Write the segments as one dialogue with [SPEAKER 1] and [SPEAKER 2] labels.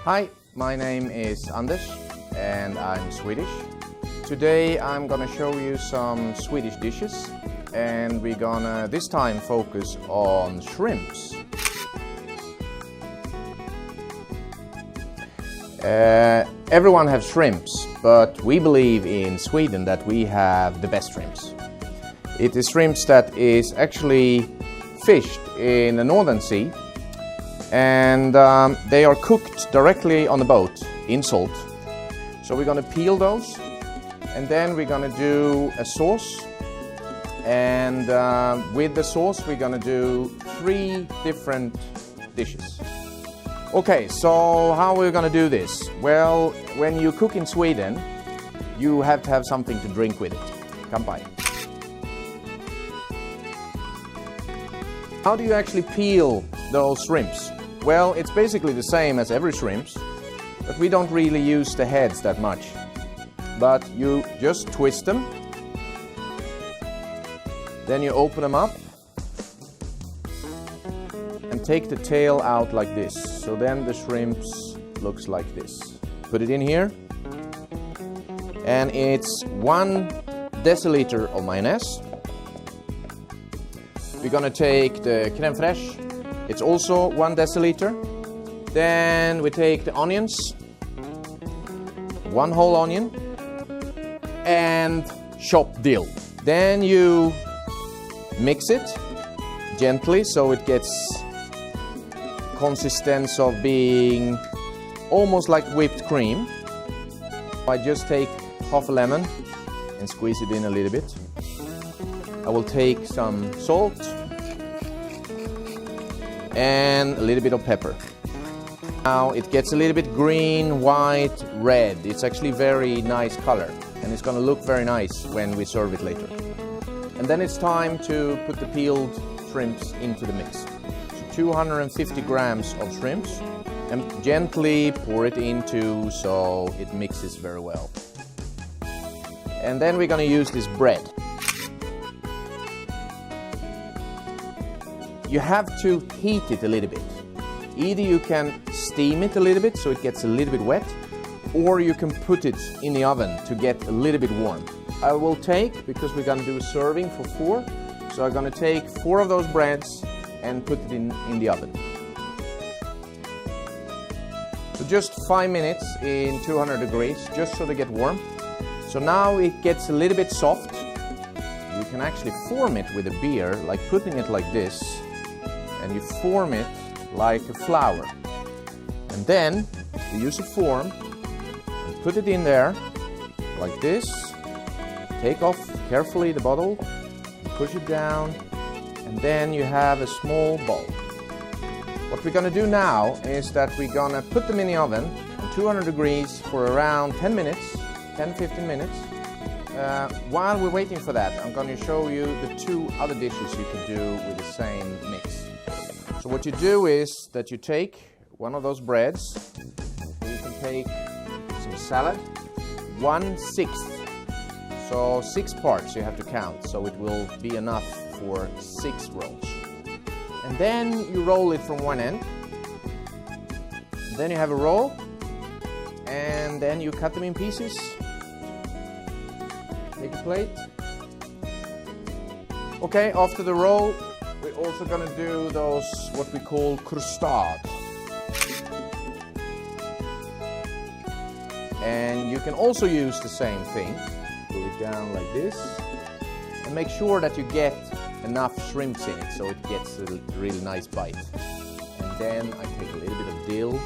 [SPEAKER 1] Hi, my name is Anders and I'm Swedish. Today I'm gonna show you some Swedish dishes and we're gonna this time focus on shrimps. Everyone has shrimps, but we believe in Sweden that we have the best shrimps. It is shrimps that is actually fished in the Northern Sea, and they are cooked directly on the boat in salt. So we're going to peel those, and then we're going to do a sauce, and with the sauce we're going to do 3 different dishes. Okay, so how are we going to do this? Well, when you cook in Sweden, you have to have something to drink with it. Come by. How do you actually peel those shrimps? Well, it's basically the same as every shrimps, but we don't really use the heads that much. But you just twist them, then you open them up and take the tail out like this. So then the shrimps looks like this. Put it in here, and it's 1 deciliter of mayonnaise. We're gonna take the crème fraîche. It's also 1 deciliter. Then we take the onions, 1 whole onion, and chopped dill. Then you mix it gently so it gets consistency of being almost like whipped cream. I just take half a lemon and squeeze it in a little bit. I will take some salt and a little bit of pepper. Now it gets a little bit green, white, red. It's actually very nice color, and it's going to look very nice when we serve it later. And then it's time to put the peeled shrimps into the mix. 250 grams of shrimps, and gently pour it into so it mixes very well. And then we're going to use this bread. You have to heat it a little bit. Either you can steam it a little bit so it gets a little bit wet, or you can put it in the oven to get a little bit warm. I will take, because we're going to do a serving for 4, so I'm going to take 4 of those breads and put it in the oven. So just 5 minutes in 200 degrees, just so they get warm. So now it gets a little bit soft. You can actually form it with a beer, like putting it like this, and you form it like a flower. And then you use a form and put it in there like this. Take off carefully the bottle, push it down, and then you have a small ball. What we're going to do now is that we're going to put them in the oven on 200 degrees for around 10 minutes, 10-15 minutes. While we're waiting for that, I'm going to show you the 2 other dishes you can do with the same mix. So what you do is that you take one of those breads, you can take some salad, 1/6. So 6 parts you have to count, so it will be enough for 6 rolls. And then you roll it from one end. Then you have a roll, and then you cut them in pieces. Take a plate. Okay, after the roll, we're also going to do those, what we call crustade. And you can also use the same thing. Pull it down like this. And make sure that you get enough shrimps in it so it gets a really nice bite. And then I take a little bit of dill,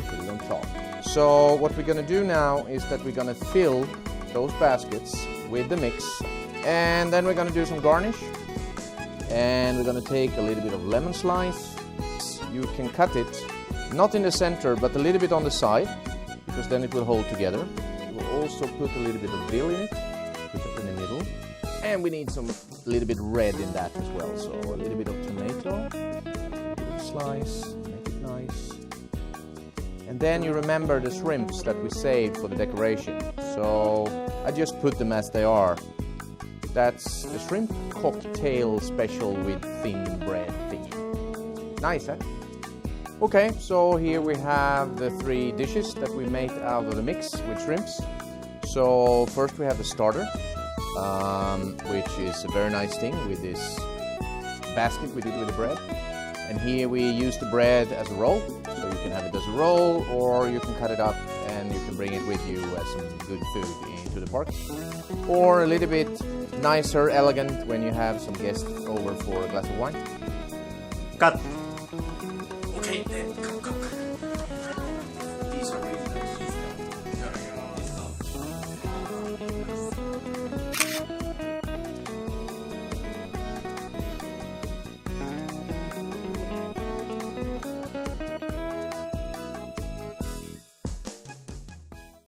[SPEAKER 1] put it on top. So what we're going to do now is that we're going to fill those baskets with the mix. And then we're going to do some garnish. And we're going to take a little bit of lemon slice. You can cut it, not in the center, but a little bit on the side, because then it will hold together. We'll also put a little bit of dill in it, put it in the middle. And we need some little bit red in that as well. So a little bit of tomato, a little slice, make it nice. And then you remember the shrimps that we saved for the decoration. So I just put them as they are. That's the shrimp cocktail special with thin bread thingy. Nice, huh? Okay, so here we have the 3 dishes that we made out of the mix with shrimps. So first we have the starter, which is a very nice thing with this basket we did with the bread. And here we use the bread as a roll, so you can have it as a roll, or you can cut it up and you can bring it with you as some good food into the park. Or a little bit nicer, elegant when you have some guests over for a glass of wine.
[SPEAKER 2] Cut.